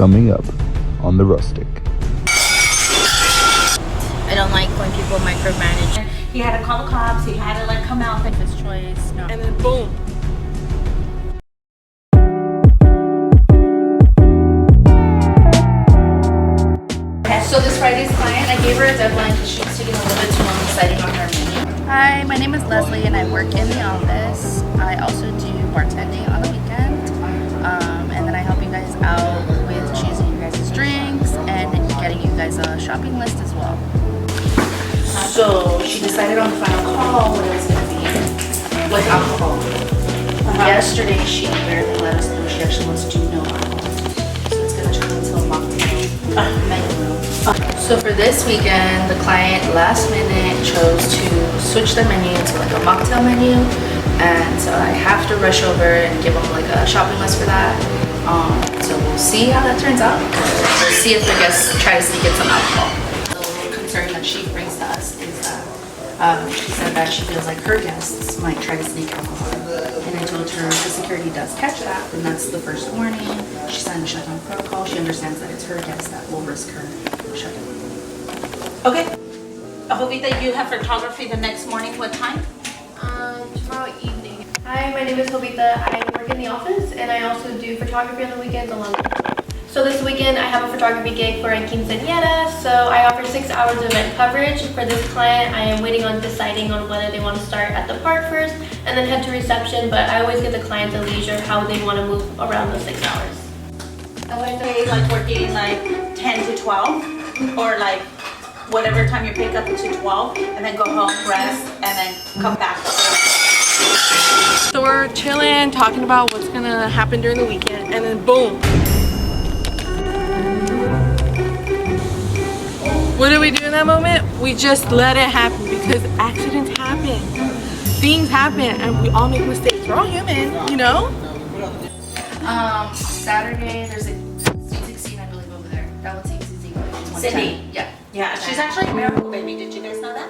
Coming up on the Rustic. I don't like when people micromanage. He had to call the cops, he had to like come out. His choice, no. And then boom. So this Friday's client, I gave her a deadline because she was taking a little bit too long deciding on her menu. Hi, my name is Leslie and I work in the office. I also do bartending on the weekend. And then I help you guys out with choosing you guys' drinks and getting you guys a shopping list as well. So she decided on the final call what it was going to be with alcohol. Yesterday she barely let us know she actually wants to do no alcohol. So it's going to turn into a mocktail menu. So for this weekend, the client last minute chose to switch the menu to like a mocktail menu, and so I have to rush over and give them like a shopping list for that. So we'll see how that turns out. We'll see if the guests try to sneak in some alcohol. The concern that she brings to us is that she said that she feels like her guests might try to sneak alcohol. And I told her if the security does catch that, then that's the first warning. She signed the shutdown protocol. She understands that it's her guests that will risk her shutdown. Okay. Jovita, you have photography the next morning. What time? Tomorrow evening. Hi, my name is Jovita. I work in the office and I also do photography on the weekends along with her. So this weekend I have a photography gig for a quinceañera, so I offer 6 hours of event coverage. For this client, I am waiting on deciding on whether they want to start at the park first and then head to reception, but I always give the client the leisure how they want to move around those 6 hours. Okay, like working like 10 to 12 or like whatever time you pick up to 12 and then go home, rest, and then come back. So we're chilling, talking about what's gonna happen during the weekend, and then boom. What do we do in that moment? We just let it happen because accidents happen. Things happen and we all make mistakes. We're all human, you know? Saturday there's a Sweet 16 I believe over there. That would seem easy. Sydney. Yeah. Yeah, she's actually a miracle baby. Did you guys know that?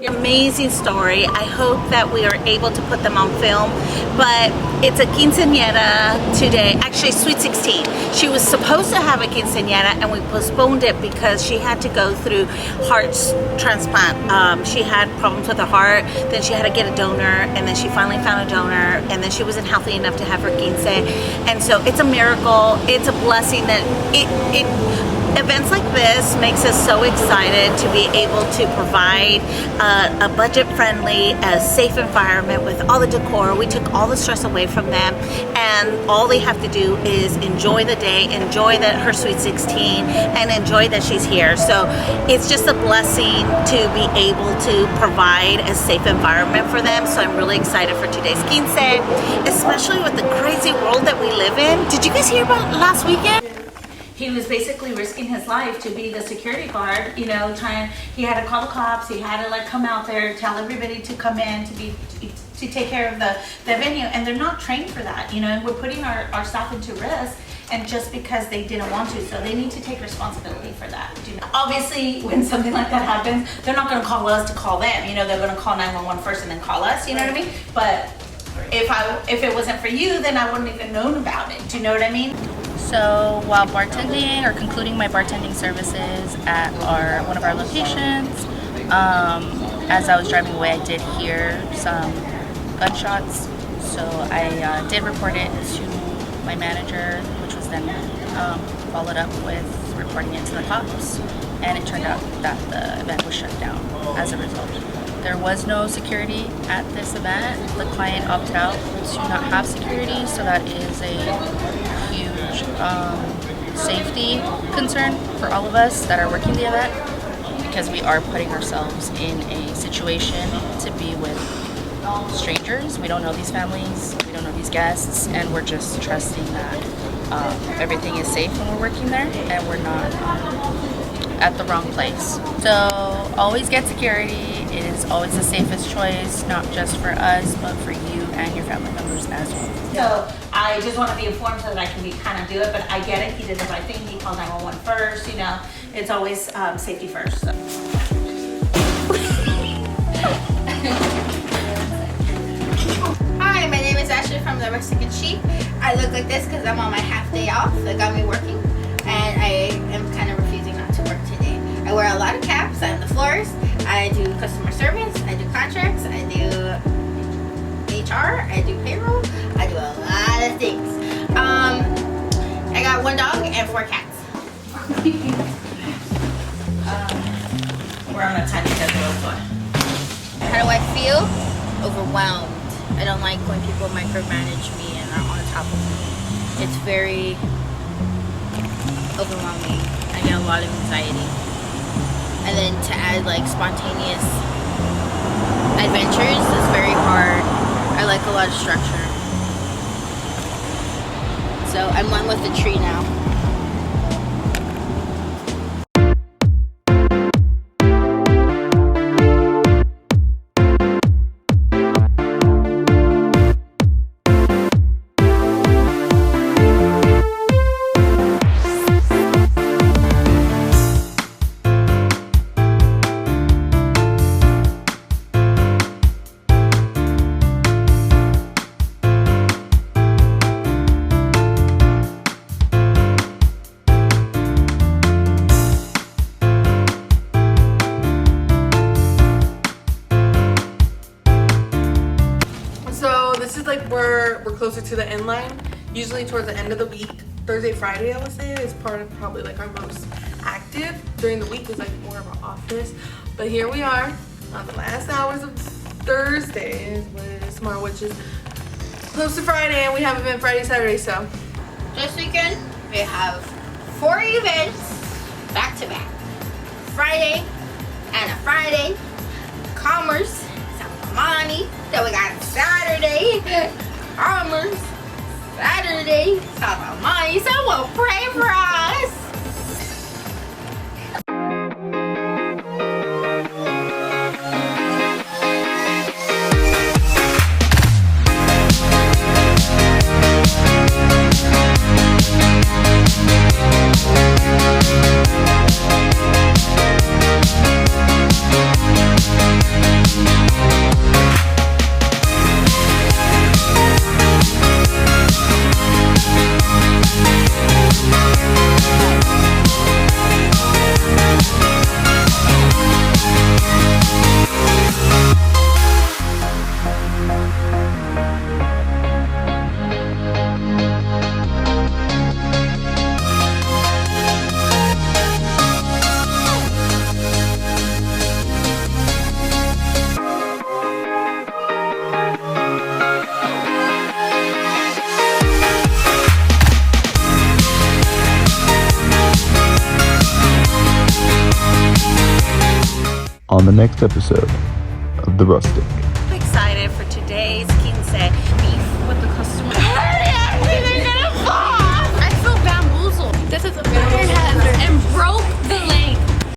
Amazing story. I hope that we are able to put them on film, but it's a quinceañera today, actually Sweet 16. She was supposed to have a quinceañera and we postponed it because she had to go through heart transplant. She had problems with her heart, then she had to get a donor, and then she finally found a donor, and then she wasn't healthy enough to have her quince. And so it's a miracle, it's a blessing that events like this makes us so excited to be able to provide a budget-friendly, a safe environment with all the decor. We took all the stress away from them, and all they have to do is enjoy the day, enjoy her Sweet 16, and enjoy that she's here. So it's just a blessing to be able to provide a safe environment for them. So I'm really excited for today's quince, especially with the crazy world that we live in. Did you guys hear about last weekend? He was basically risking his life to be the security guard, you know, he had to call the cops, he had to like come out there, tell everybody to come in to take care of the venue, and they're not trained for that, you know, and we're putting our staff into risk, and just because they didn't want to, so they need to take responsibility for that. You know? Obviously, when something like that happens, they're not gonna call us to call them, you know, they're gonna call 911 first and then call us, you know what I mean? But if it wasn't for you, then I wouldn't even known about it, do you know what I mean? So while bartending or concluding my bartending services at one of our locations, as I was driving away, I did hear some gunshots. So I did report it to my manager, which was then followed up with reporting it to the cops. And it turned out that the event was shut down as a result. There was no security at this event. The client opted out to not have security, so that is a huge safety concern for all of us that are working the event, because we are putting ourselves in a situation to be with strangers. We don't know these families, we don't know these guests, and we're just trusting that everything is safe when we're working there and we're not at the wrong place. So always get security. It is always the safest choice, not just for us, but for you and your family members as well. So I just want to be informed so that I can kind of do it, but I get it. He did the right thing. He called 911 first, you know. It's always safety first. So. Hi, my name is Ashley from the Rustics. I look like this because I'm on my half day off. They got me working. lot of caps. I'm the florist. I do customer service. I do contracts. I do HR. I do payroll. I do a lot of things. I got 1 dog and 4 cats. We're on a tiny schedule, but How do I feel? Overwhelmed. I don't like when people micromanage me and are on top of me. It's very overwhelming. I get a lot of anxiety. And then to add like spontaneous adventures is very hard. I like a lot of structure. So I'm one with the tree now. We're closer to the end line. Usually towards the end of the week, Thursday, Friday, I would say, is part of probably like our most active. During the week is like more of our office. But here we are on the last hours of Thursday, tomorrow, which is close to Friday, and we have event Friday, Saturday. So This weekend we have 4 events back to back. Friday and a Friday. Commerce, Money. Then we got Saturday, Commerce, Saturday, Money. Someone pray for us. On the next episode of The Rustic. I'm excited for today's quince.